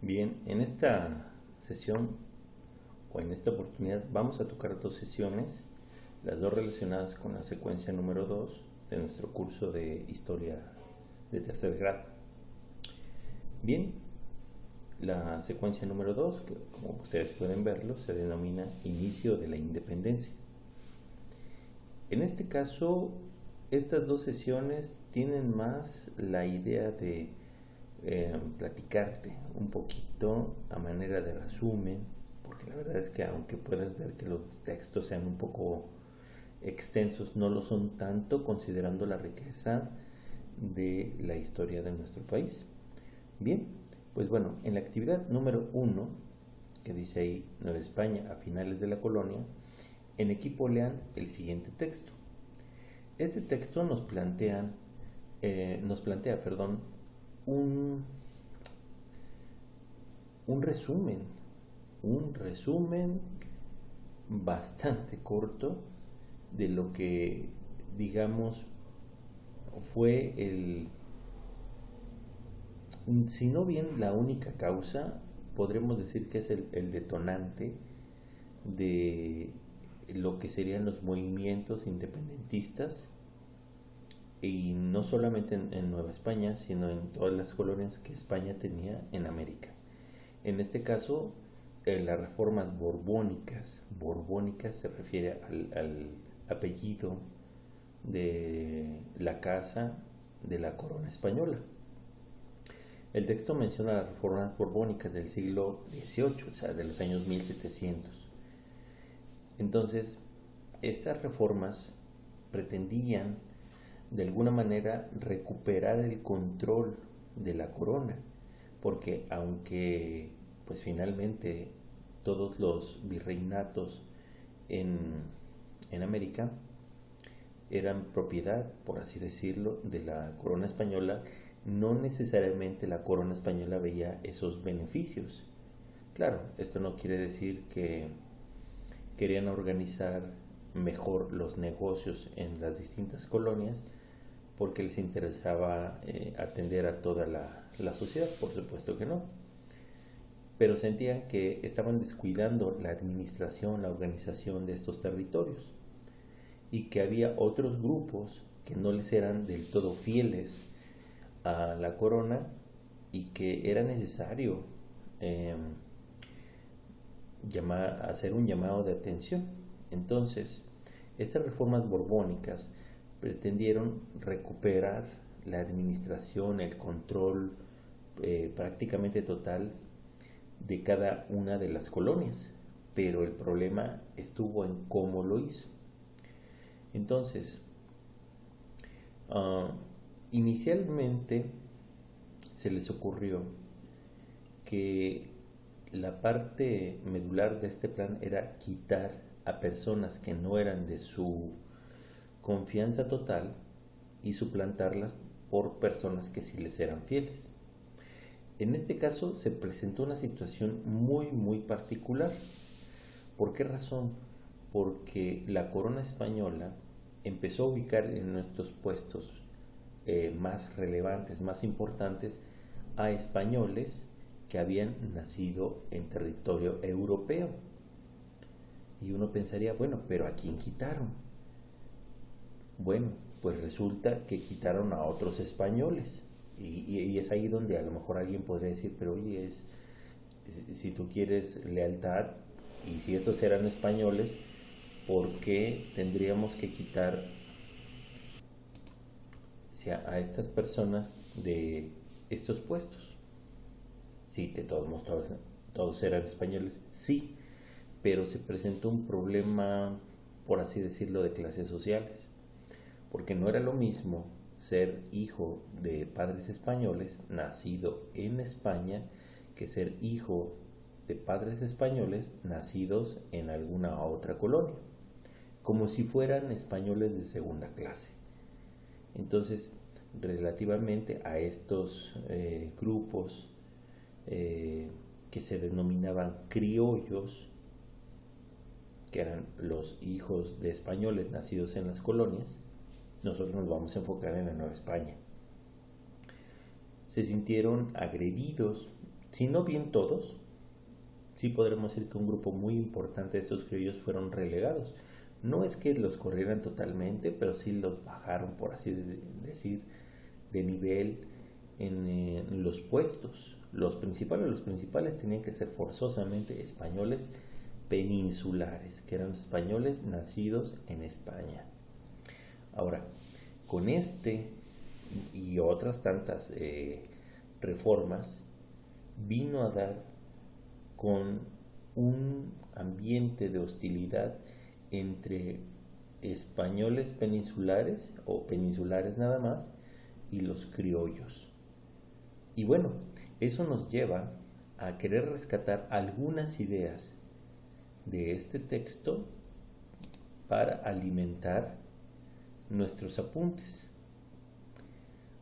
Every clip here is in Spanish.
Bien, en esta sesión o en esta oportunidad vamos a tocar dos sesiones, las dos relacionadas con la secuencia número 2 de nuestro curso de historia de tercer grado. Bien, la secuencia número 2, que como ustedes pueden verlo, se denomina inicio de la independencia. En este caso, estas dos sesiones tienen más la idea de platicarte un poquito a manera de resumen, porque la verdad es que aunque puedas ver que los textos sean un poco extensos, no lo son tanto considerando la riqueza de la historia de nuestro país. Bien, pues bueno, en la actividad número 1, que dice ahí Nueva España a finales de la colonia, en equipo lean el siguiente texto. Este texto nos plantea, un, un resumen, un resumen bastante corto de lo que, digamos, fue si no bien la única causa, podremos decir que es el detonante de lo que serían los movimientos independentistas, y no solamente en Nueva España, sino en todas las colonias que España tenía en América. En este caso, las reformas borbónicas. Borbónicas se refiere al apellido de la casa de la corona española. El texto menciona las reformas borbónicas del siglo XVIII, o sea, de los años 1700. Entonces, estas reformas pretendían de alguna manera recuperar el control de la corona, porque aunque pues finalmente todos los virreinatos en América eran propiedad, por así decirlo, de la corona española, no necesariamente la corona española veía esos beneficios. Claro, esto no quiere decir que querían organizar mejor los negocios en las distintas colonias porque les interesaba atender a toda la sociedad, por supuesto que no, pero sentían que estaban descuidando la administración, la organización de estos territorios, y que había otros grupos que no les eran del todo fieles a la corona y que era necesario hacer un llamado de atención. Entonces, estas reformas borbónicas pretendieron recuperar la administración, el control prácticamente total de cada una de las colonias, pero el problema estuvo en cómo lo hizo. Entonces, inicialmente se les ocurrió que la parte medular de este plan era quitar a personas que no eran de su confianza total y suplantarlas por personas que sí les eran fieles. En este caso se presentó una situación muy particular. ¿Por qué razón? Porque la corona española empezó a ubicar en nuestros puestos más relevantes, más importantes, a españoles que habían nacido en territorio europeo. Y uno pensaría, bueno, pero ¿a quién quitaron? Bueno, pues resulta que quitaron a otros españoles. Y es ahí donde a lo mejor alguien podría decir, pero oye, si tú quieres lealtad y si estos eran españoles, ¿por qué tendríamos que quitar a estas personas de estos puestos? Sí, de todos modos, todos eran españoles, sí, pero se presentó un problema, por así decirlo, de clases sociales, porque no era lo mismo ser hijo de padres españoles nacido en España que ser hijo de padres españoles nacidos en alguna otra colonia, como si fueran españoles de segunda clase. Entonces, relativamente a estos grupos que se denominaban criollos, que eran los hijos de españoles nacidos en las colonias, nosotros nos vamos a enfocar en la Nueva España. Se sintieron agredidos, si no bien todos, sí podremos decir que un grupo muy importante de estos criollos fueron relegados. No es que los corrieran totalmente, pero sí los bajaron, por así decir, de nivel en los puestos. Los principales tenían que ser forzosamente españoles peninsulares, que eran españoles nacidos en España. Ahora, con este y otras tantas reformas, vino a dar con un ambiente de hostilidad entre españoles peninsulares o peninsulares nada más y los criollos. Y bueno, eso nos lleva a querer rescatar algunas ideas de este texto para alimentar nuestros apuntes.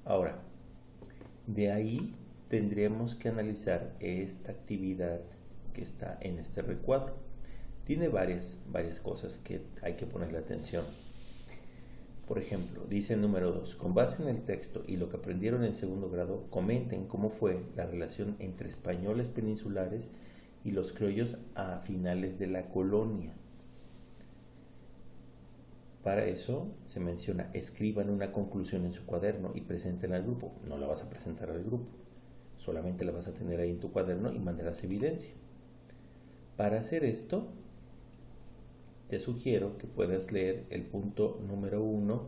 Ahora, de ahí tendríamos que analizar esta actividad que está en este recuadro. Tiene varias cosas que hay que ponerle atención. Por ejemplo, dice número 2, con base en el texto y lo que aprendieron en segundo grado, comenten cómo fue la relación entre españoles peninsulares y los criollos a finales de la colonia. Para eso se menciona, escriban una conclusión en su cuaderno y presenten al grupo. No la vas a presentar al grupo, solamente la vas a tener ahí en tu cuaderno y mandarás evidencia. Para hacer esto, te sugiero que puedas leer el punto número 1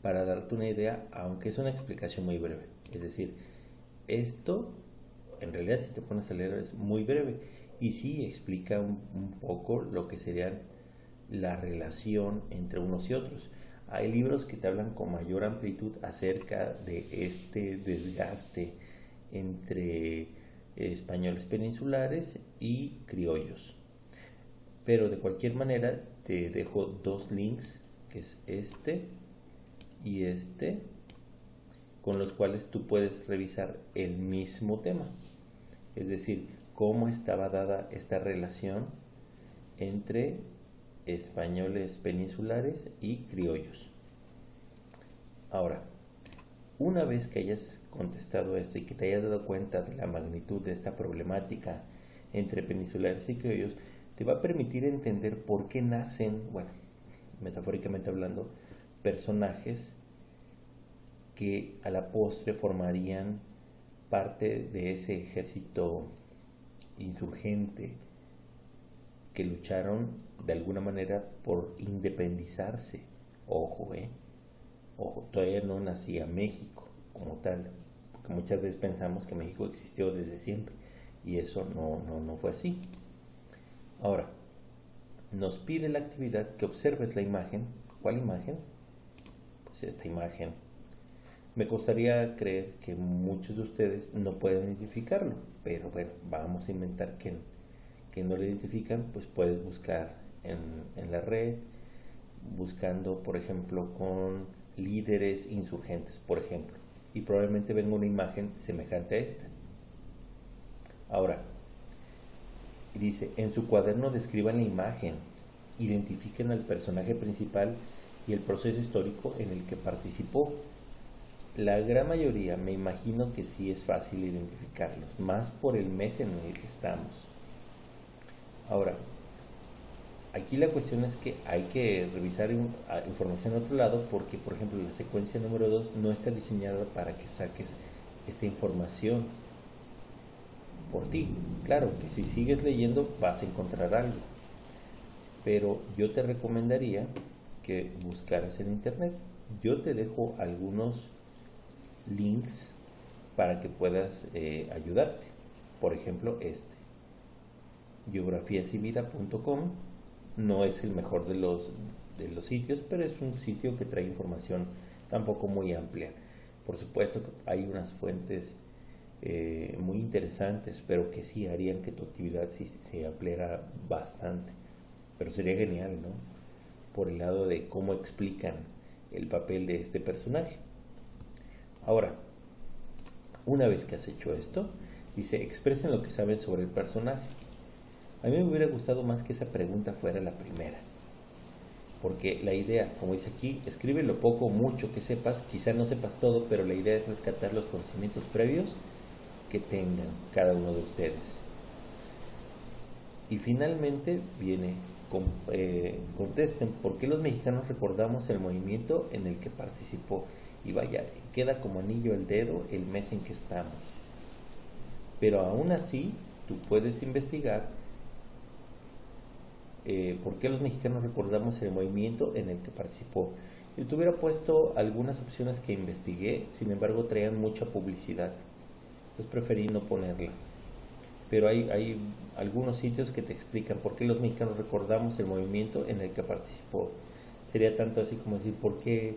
para darte una idea, aunque es una explicación muy breve. Es decir, esto, en realidad si te pones a leer es muy breve y sí explica un poco lo que sería la relación entre unos y otros. Hay libros que te hablan con mayor amplitud acerca de este desgaste entre españoles peninsulares y criollos. Pero de cualquier manera te dejo dos links, que es este y este, con los cuales tú puedes revisar el mismo tema. Es decir, cómo estaba dada esta relación entre españoles peninsulares y criollos. Ahora, una vez que hayas contestado esto y que te hayas dado cuenta de la magnitud de esta problemática entre peninsulares y criollos, te va a permitir entender por qué nacen, bueno, metafóricamente hablando, personajes que a la postre formarían parte de ese ejército insurgente que lucharon de alguna manera por independizarse. Ojo, ojo, todavía no nacía México como tal, porque muchas veces pensamos que México existió desde siempre y eso no fue así. Ahora, nos pide la actividad que observes la imagen. ¿Cuál imagen? Pues esta imagen. Me costaría creer que muchos de ustedes no pueden identificarlo, pero bueno, vamos a inventar que no lo identifican, pues puedes buscar en la red, buscando, por ejemplo, con líderes insurgentes, por ejemplo, y probablemente venga una imagen semejante a esta. Ahora, dice, en su cuaderno describan la imagen, identifiquen al personaje principal y el proceso histórico en el que participó. La gran mayoría me imagino que sí es fácil identificarlos, más por el mes en el que estamos. Ahora, aquí la cuestión es que hay que revisar información en otro lado porque, por ejemplo, la secuencia número 2 no está diseñada para que saques esta información por ti. Claro que si sigues leyendo vas a encontrar algo, pero yo te recomendaría que buscaras en internet. Yo te dejo algunos links para que puedas ayudarte. Por ejemplo, biografiasivida.com no es el mejor de los sitios, pero es un sitio que trae información tampoco muy amplia. Por supuesto que hay unas fuentes muy interesantes, pero que sí harían que tu actividad se ampliara bastante. Pero sería genial, ¿no? Por el lado de cómo explican el papel de este personaje. Ahora, una vez que has hecho esto, dice, expresen lo que saben sobre el personaje. A mí me hubiera gustado más que esa pregunta fuera la primera, porque la idea, como dice aquí, escribe lo poco o mucho que sepas, quizá no sepas todo, pero la idea es rescatar los conocimientos previos que tengan cada uno de ustedes. Y finalmente viene, contesten, ¿por qué los mexicanos recordamos el movimiento en el que participó? Y vaya, queda como anillo al dedo el mes en que estamos. Pero aún así, tú puedes investigar por qué los mexicanos recordamos el movimiento en el que participó. Yo te hubiera puesto algunas opciones que investigué, sin embargo traían mucha publicidad, entonces preferí no ponerla. Pero hay algunos sitios que te explican por qué los mexicanos recordamos el movimiento en el que participó. Sería tanto así como decir por qué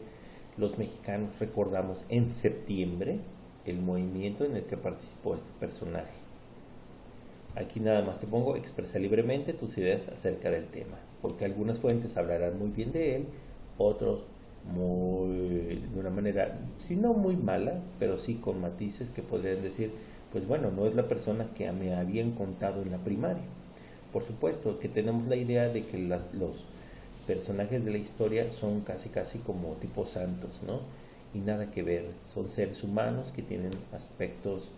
los mexicanos recordamos en septiembre el movimiento en el que participó este personaje. Aquí nada más te pongo: expresa libremente tus ideas acerca del tema, porque algunas fuentes hablarán muy bien de él, otros de una manera, si no muy mala, pero sí con matices que podrían decir, pues bueno, no es la persona que me habían contado en la primaria. Por supuesto que tenemos la idea de que los personajes de la historia son casi como tipo santos, ¿no? Y nada que ver, son seres humanos que tienen aspectos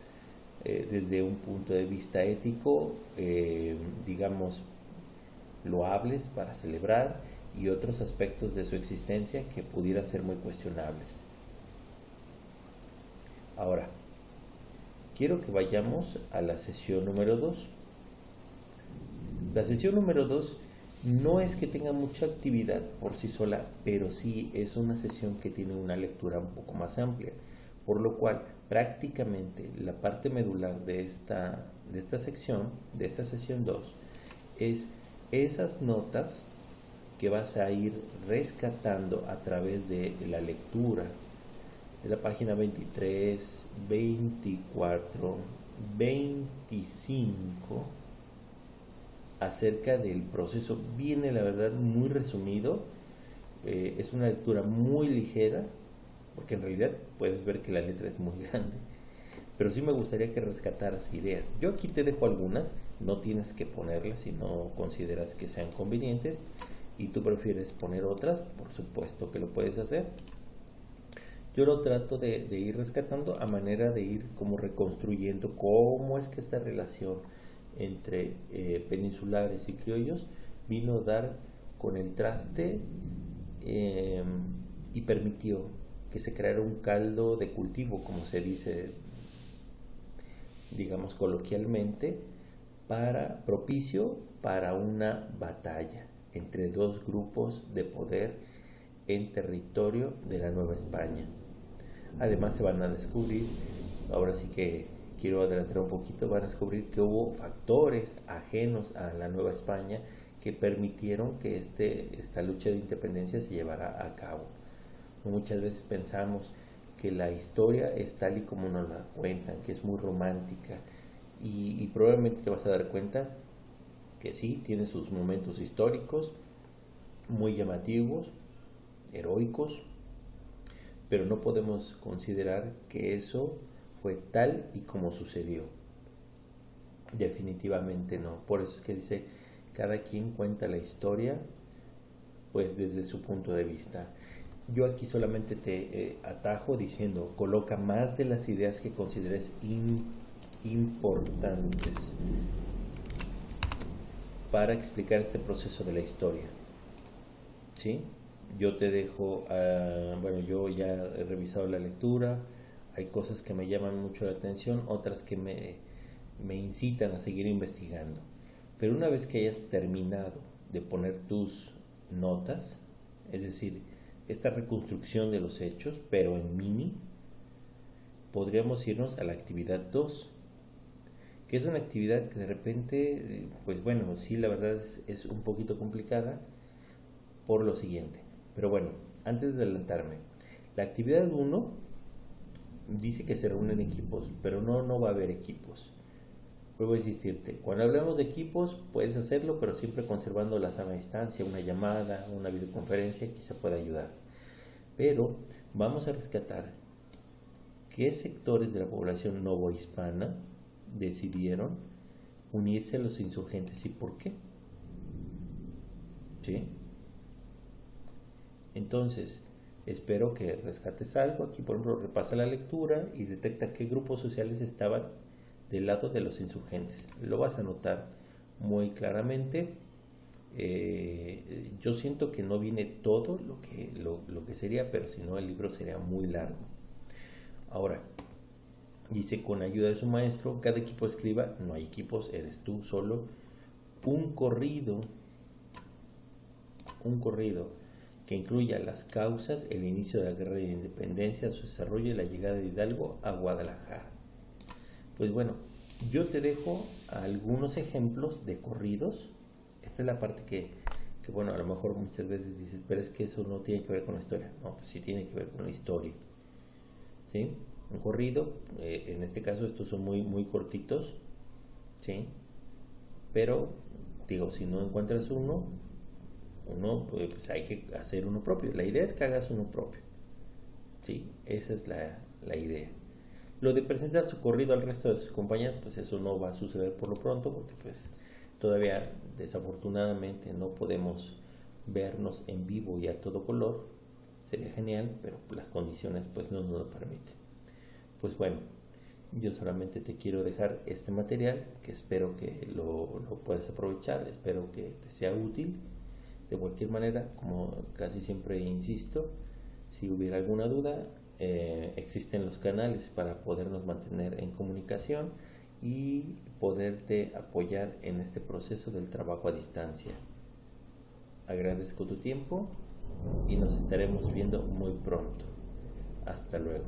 desde un punto de vista ético, digamos, loables para celebrar, y otros aspectos de su existencia que pudieran ser muy cuestionables. Ahora, quiero que vayamos a la sesión número 2. La sesión número 2 no es que tenga mucha actividad por sí sola, pero sí es una sesión que tiene una lectura un poco más amplia, por lo cual prácticamente la parte medular de esta sección, de esta sesión 2, es esas notas que vas a ir rescatando a través de la lectura de la página 23, 24, 25, acerca del proceso. Viene, la verdad, muy resumido. Es una lectura muy ligera, porque en realidad puedes ver que la letra es muy grande, pero sí me gustaría que rescataras ideas. Yo aquí te dejo algunas, no tienes que ponerlas si no consideras que sean convenientes, y tú prefieres poner otras, por supuesto que lo puedes hacer. Yo lo trato de ir rescatando a manera de ir como reconstruyendo cómo es que esta relación entre peninsulares y criollos vino a dar con el traste, y permitió que se creara un caldo de cultivo, como se dice, digamos coloquialmente, propicio para una batalla entre dos grupos de poder en territorio de la Nueva España. Además se van a descubrir, ahora sí que quiero adelantar un poquito, van a descubrir que hubo factores ajenos a la Nueva España que permitieron que esta lucha de independencia se llevara a cabo. Muchas veces pensamos que la historia es tal y como nos la cuentan, que es muy romántica, y probablemente te vas a dar cuenta que sí, tiene sus momentos históricos muy llamativos, heroicos, pero no podemos considerar que eso fue tal y como sucedió. Definitivamente no. Por eso es que dice, cada quien cuenta la historia pues desde su punto de vista. Yo aquí solamente te atajo diciendo, coloca más de las ideas que consideres importantes para explicar este proceso de la historia. ¿Sí? Yo te dejo, bueno, yo ya he revisado la lectura, hay cosas que me llaman mucho la atención, otras que me incitan a seguir investigando. Pero una vez que hayas terminado de poner tus notas, es decir, esta reconstrucción de los hechos, pero en mini, podríamos irnos a la actividad 2, que es una actividad que de repente, pues bueno, sí, la verdad es un poquito complicada por lo siguiente. Pero bueno, antes de adelantarme, la actividad 1 dice que se reúnen equipos, pero no va a haber equipos. Vuelvo a insistirte, cuando hablamos de equipos puedes hacerlo, pero siempre conservando la sana distancia, una llamada, una videoconferencia quizá pueda ayudar. Pero vamos a rescatar qué sectores de la población novohispana decidieron unirse a los insurgentes y por qué. ¿Sí? Entonces, espero que rescates algo. Aquí, por ejemplo, repasa la lectura y detecta qué grupos sociales estaban del lado de los insurgentes. Lo vas a notar muy claramente. Yo siento que no viene todo lo que sería, pero si no el libro sería muy largo. Ahora, dice, con ayuda de su maestro, cada equipo escriba, no hay equipos, eres tú solo, un corrido que incluya las causas, el inicio de la guerra de independencia, su desarrollo y la llegada de Hidalgo a Guadalajara. Pues bueno, yo te dejo algunos ejemplos de corridos. Esta es la parte que bueno, a lo mejor muchas veces dices, pero es que eso no tiene que ver con la historia. No, pues sí tiene que ver con la historia. ¿Sí? Un corrido, en este caso estos son muy cortitos, ¿sí? Pero, digo, si no encuentras uno, pues hay que hacer uno propio. La idea es que hagas uno propio, ¿sí? Esa es la idea. Lo de presentar su corrido al resto de sus compañeros, pues eso no va a suceder por lo pronto, porque pues todavía desafortunadamente no podemos vernos en vivo y a todo color. Sería genial, pero las condiciones pues no nos lo permiten. Pues bueno, yo solamente te quiero dejar este material, que espero que lo puedas aprovechar, espero que te sea útil. De cualquier manera, como casi siempre insisto, si hubiera alguna duda, existen los canales para podernos mantener en comunicación y poderte apoyar en este proceso del trabajo a distancia. Agradezco tu tiempo y nos estaremos viendo muy pronto. Hasta luego.